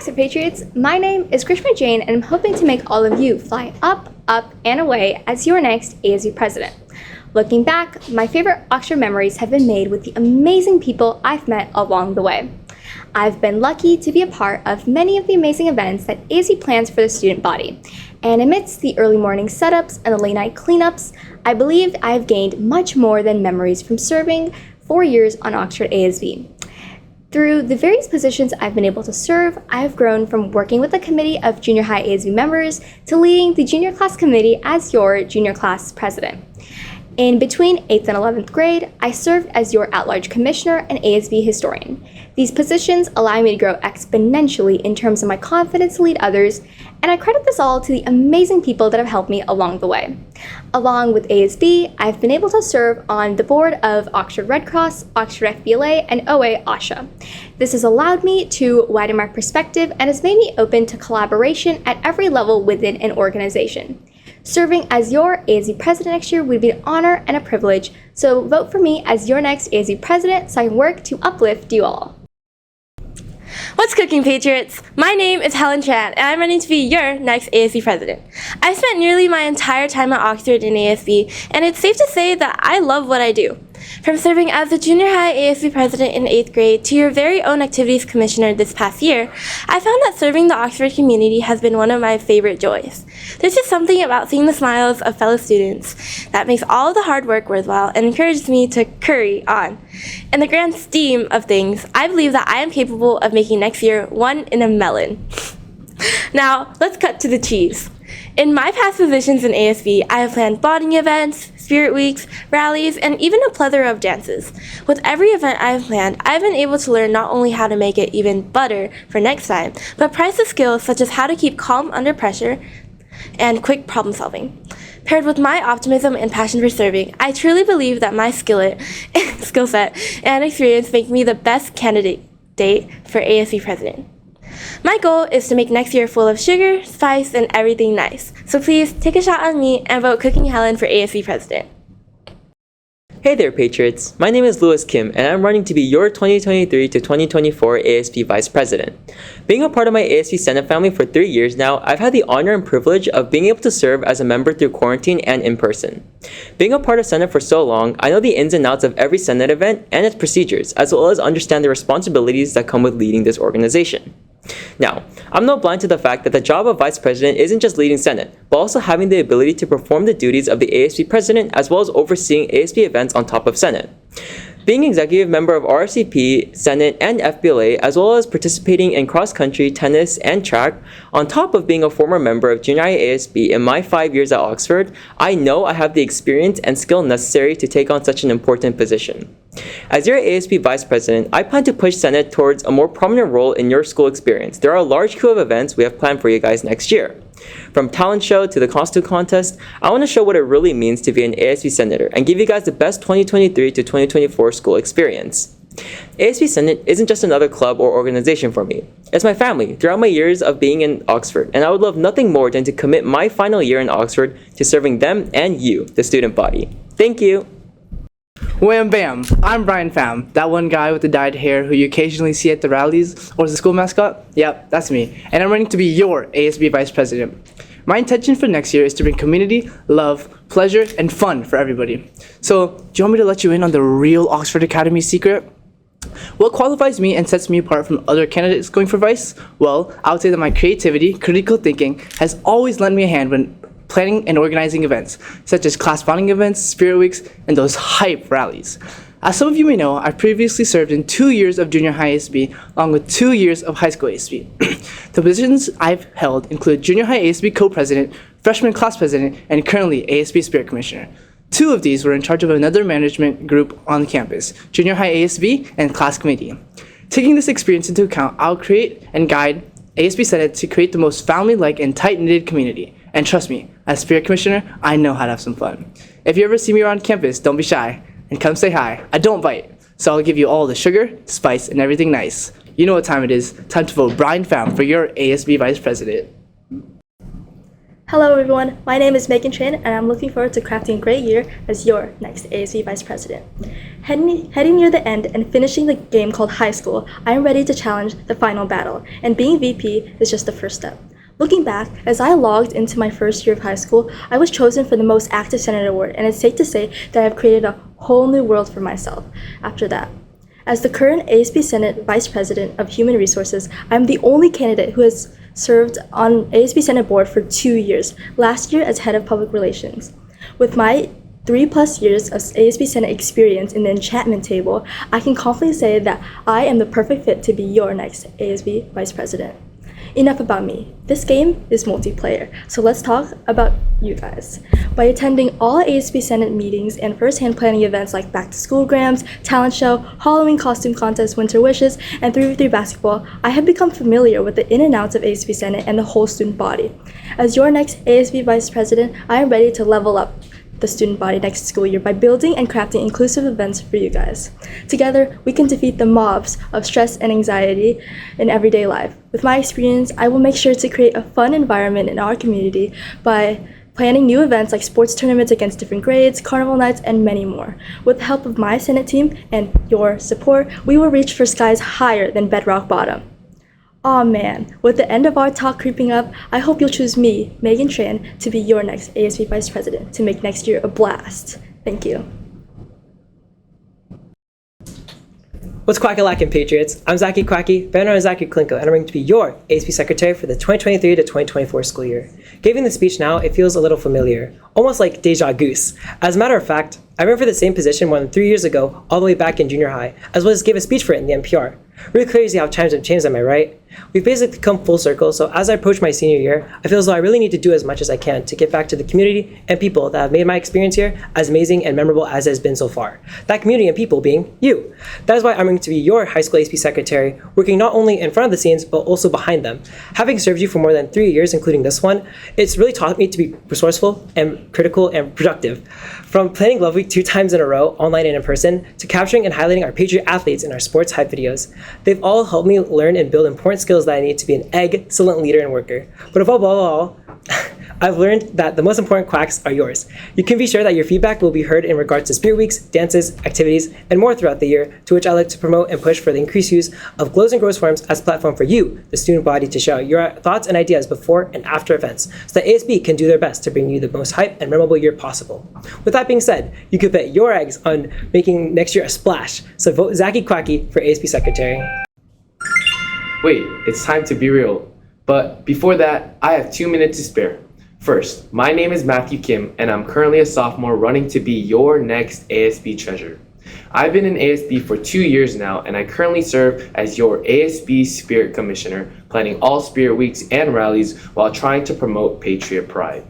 Sir Patriots. My name is GRISHMA Jane, and I'm hoping to make all of you fly up, up, and away as your next ASU president. Looking back, my favorite Oxford memories have been made with the amazing people I've met along the way. I've been lucky to be a part of many of the amazing events that ASU plans for the student body. And amidst the early morning setups and the late night cleanups, I believe I have gained much more than memories from serving 4 years on Oxford ASB. Through the various positions I've been able to serve, I have grown from working with a committee of junior high ASB members to leading the junior class committee as your junior class president. In between 8th and 11th grade, I served as your at-large commissioner and ASB historian. These positions allow me to grow exponentially in terms of my confidence to lead others, and I credit this all to the amazing people that have helped me along the way. Along with ASB, I've been able to serve on the board of Oxford Red Cross, Oxford FBLA, and OA OSHA. This has allowed me to widen my perspective and has made me open to collaboration at every level within an organization. Serving as your ASU president next year would be an honor and a privilege, so vote for me as your next ASU president so I can work to uplift you all. What's cooking, Patriots? My name is Helen Chan, and I'm running to be your next ASB president. I've spent nearly my entire time at Oxford in ASB, and it's safe to say that I love what I do. From serving as the junior high ASB president in 8th grade to your very own activities commissioner this past year, I found that serving the Oxford community has been one of my favorite joys. There's just something about seeing the smiles of fellow students that makes all of the hard work worthwhile and encourages me to curry on. In the grand scheme of things, I believe that I am capable of making next year one in a melon. Now, let's cut to the cheese. In my past positions in ASB, I have planned bonding events, spirit weeks, rallies, and even a plethora of dances. With every event I have planned, I've been able to learn not only how to make it even better for next time, but priceless skills such as how to keep calm under pressure and quick problem solving. Paired with my optimism and passion for serving, I truly believe that my skill set and experience make me the best candidate for ASB president. My goal is to make next year full of sugar, spice, and everything nice. So please take a shot on me and vote Cooking Helen for ASB president. Hey there, Patriots. My name is Lewis Kim, and I'm running to be your 2023 to 2024 ASB Vice President. Being a part of my ASB Senate family for 3 years now, I've had the honor and privilege of being able to serve as a member through quarantine and in person. Being a part of Senate for so long, I know the ins and outs of every Senate event and its procedures, as well as understand the responsibilities that come with leading this organization. Now, I'm not blind to the fact that the job of Vice President isn't just leading Senate, but also having the ability to perform the duties of the ASB President as well as overseeing ASB events on top of Senate. Being executive member of RCP, Senate, and FBLA, as well as participating in cross-country, tennis, and track, on top of being a former member of junior high ASB in my 5 years at Oxford, I know I have the experience and skill necessary to take on such an important position. As your ASB Vice President, I plan to push Senate towards a more prominent role in your school experience. There are a large queue of events we have planned for you guys next year. From talent show to the costume contest, I want to show what it really means to be an ASB Senator and give you guys the best 2023 to 2024 school experience. ASB Senate isn't just another club or organization for me. It's my family throughout my years of being in Oxford, and I would love nothing more than to commit my final year in Oxford to serving them and you, the student body. Thank you. Wham bam! I'm Brian Pham, that one guy with the dyed hair who you occasionally see at the rallies or as the school mascot. Yep, that's me, and I'm running to be your ASB Vice President. My intention for next year is to bring community, love, pleasure, and fun for everybody. So, do you want me to let you in on the real Oxford Academy secret? What qualifies me and sets me apart from other candidates going for Vice? Well, I would say that my creativity, critical thinking, has always lent me a hand when planning and organizing events, such as class bonding events, spirit weeks, and those hype rallies. As some of you may know, I previously served in 2 years of junior high ASB, along with 2 years of high school ASB. The positions I've held include junior high ASB co-president, freshman class president, and currently ASB spirit commissioner. 2 of these were in charge of another management group on the campus, junior high ASB and class committee. Taking this experience into account, I'll create and guide ASB Senate to create the most family-like and tight-knitted community. And trust me, as spirit commissioner, I know how to have some fun. If you ever see me around campus, don't be shy, and come say hi. I don't bite, so I'll give you all the sugar, spice, and everything nice. You know what time it is. Time to vote Brian Pham for your ASB Vice President. Hello everyone, my name is Megan Tran and I'm looking forward to crafting a great year as your next ASB Vice President. Heading near the end and finishing the game called high school, I am ready to challenge the final battle, and being VP is just the first step. Looking back, as I logged into my first year of high school, I was chosen for the most active Senate award, and it's safe to say that I have created a whole new world for myself after that. As the current ASB Senate Vice President of Human Resources, I am the only candidate who has served on ASB Senate Board for 2 years, last year as Head of Public Relations. With my 3+ years of ASB Senate experience in the enchantment table, I can confidently say that I am the perfect fit to be your next ASB Vice President. Enough about me. This game is multiplayer, so let's talk about you guys. By attending all ASB Senate meetings and first-hand planning events like back-to-school grams, talent show, Halloween costume contest, winter wishes, and 3v3 basketball, I have become familiar with the in and outs of ASB Senate and the whole student body. As your next ASB Vice President, I am ready to level up the student body next school year by building and crafting inclusive events for you guys. Together, we can defeat the mobs of stress and anxiety in everyday life. With my experience, I will make sure to create a fun environment in our community by planning new events like sports tournaments against different grades, carnival nights, and many more. With the help of my Senate team and your support, we will reach for skies higher than bedrock bottom. Aw man, with the end of our talk creeping up, I hope you'll choose me, Megan Tran, to be your next ASB Vice President to make next year a blast. Thank you. What's quack-a-lackin', Patriots? I'm Zachy Quacky, better known as Zachary Klinko, and I'm going to be your ASB Secretary for the 2023 to 2024 school year. Giving the speech now, it feels a little familiar, almost like deja goose. As a matter of fact, I ran for the same position more than 3 years ago, all the way back in junior high, as well as gave a speech for it in the NPR. Really crazy how times have changed, am I right? We've basically come full circle, so as I approach my senior year, I feel as though I really need to do as much as I can to give back to the community and people that have made my experience here as amazing and memorable as it has been so far. That community and people being you. That is why I'm going to be your high school ASB secretary, working not only in front of the scenes, but also behind them. Having served you for more than 3 years, including this one, it's really taught me to be resourceful and critical and productive. From planning Love Week 2 times in a row, online and in person, to capturing and highlighting our Patriot athletes in our sports hype videos, they've all helped me learn and build important skills that I need to be an excellent leader and worker. But above all, I've learned that the most important quacks are yours. You can be sure that your feedback will be heard in regards to spirit weeks, dances, activities, and more throughout the year, to which I like to promote and push for the increased use of glows and grows forums as a platform for you, the student body, to share your thoughts and ideas before and after events, so that ASB can do their best to bring you the most hype and memorable year possible. With that being said, you could bet your eggs on making next year a splash, so vote Zachy Quacky for ASB Secretary. Wait, it's time to be real. But before that, I have 2 minutes to spare. First, my name is Matthew Kim, and I'm currently a sophomore running to be your next ASB treasurer. I've been in ASB for 2 years now, and I currently serve as your ASB Spirit Commissioner, planning all Spirit Weeks and rallies while trying to promote Patriot Pride.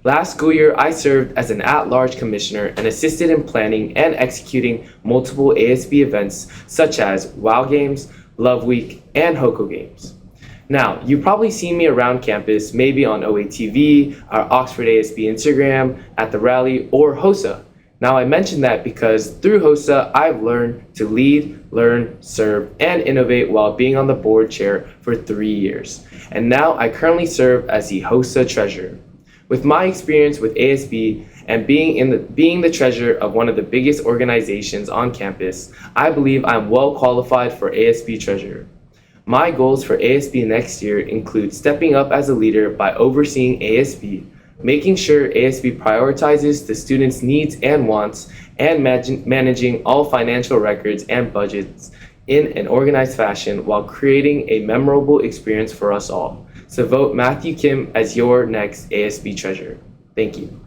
Last school year, I served as an at-large commissioner and assisted in planning and executing multiple ASB events such as WOW Games, Love Week, and HOCO Games. Now, you've probably seen me around campus, maybe on OATV, our Oxford ASB Instagram, at the rally, or HOSA. Now, I mention that because through HOSA, I've learned to lead, learn, serve, and innovate while being on the board chair for 3 years. And now I currently serve as the HOSA treasurer. With my experience with ASB and being the treasurer of one of the biggest organizations on campus, I believe I'm well qualified for ASB treasurer. My goals for ASB next year include stepping up as a leader by overseeing ASB, making sure ASB prioritizes the students' needs and wants, and managing all financial records and budgets in an organized fashion while creating a memorable experience for us all. So vote Matthew Kim as your next ASB treasurer. Thank you.